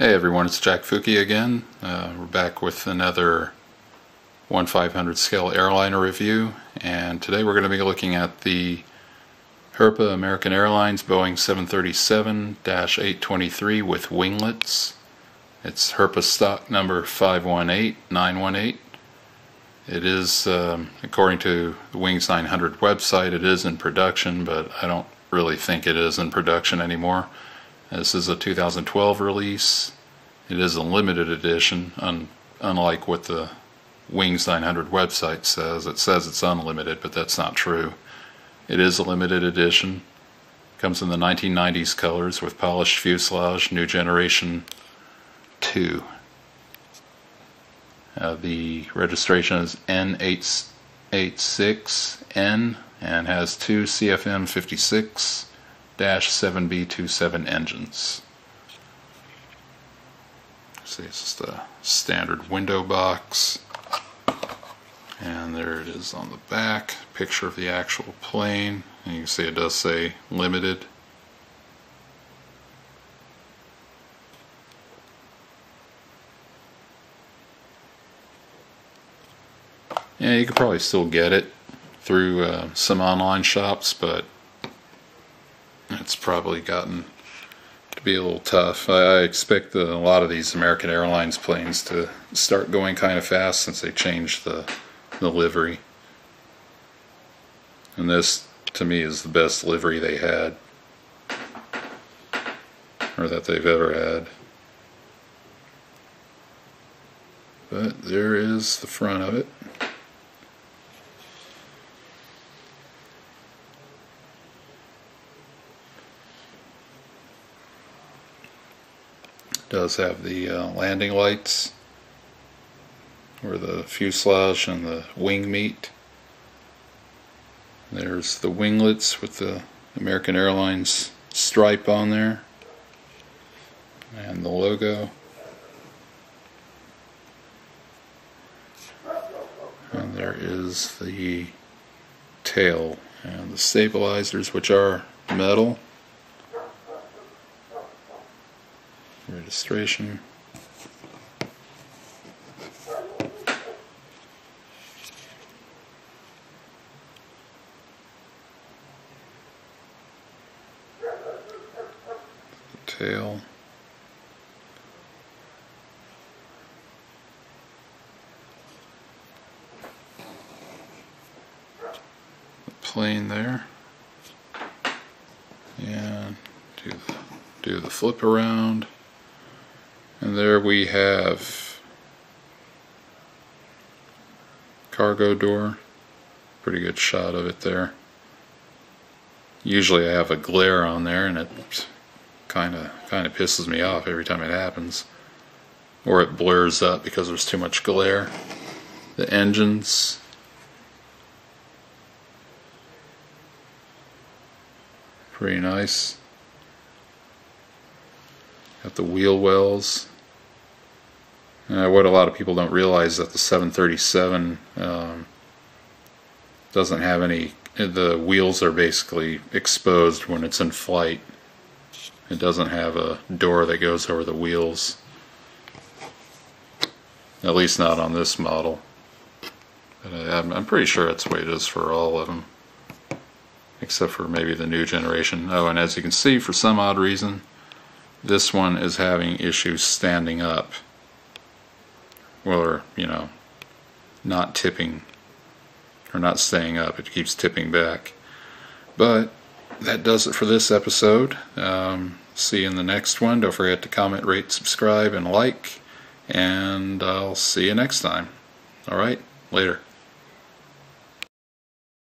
Hey everyone, it's Jack Fuki again. We're back with another 1/500 scale airliner review, and today we're going to be looking at the Herpa American Airlines Boeing 737-823 with winglets. It's Herpa stock number 518918. It is, according to the Wings 900 website, it is in production, but I don't really think it is in production anymore. This is a 2012 release. It is a limited edition, unlike what the Wings 900 website says. It says it's unlimited, but that's not true. It is a limited edition. Comes in the 1990s colors with polished fuselage, new generation 2. The registration is N886N and has two CFM 56-7B27 engines. See, it's just a standard window box, and there it is on the back, picture of the actual plane, and you can see it does say limited. Yeah, you could probably still get it through some online shops, but it's probably gotten to be a little tough. I expect a lot of these American Airlines planes to start going kind of fast since they changed the livery. And this, to me, is the best livery they had, or that they've ever had. But there is the front of it. Does have the landing lights where the fuselage and the wing meet. There's the winglets with the American Airlines stripe on there and the logo. And there is the tail and the stabilizers, which are metal. Registration. The tail. The plane there. And do the flip around. And there we have cargo door. Pretty good shot of it there. Usually I have a glare on there, and it kind of pisses me off every time it happens, or it blurs up because there's too much glare. The engines. Pretty nice. Got the wheel wells. What a lot of people don't realize is that the 737 doesn't have any, the wheels are basically exposed when it's in flight. It doesn't have a door that goes over the wheels. At least not on this model. But I'm pretty sure that's the way it is for all of them. Except for maybe the new generation. Oh, and as you can see, for some odd reason, this one is having issues standing up, or, you know, not tipping, or not staying up. It keeps tipping back. But that does it for this episode. See you in the next one. Don't forget to comment, rate, subscribe, and like, and I'll see you next time. Alright, later.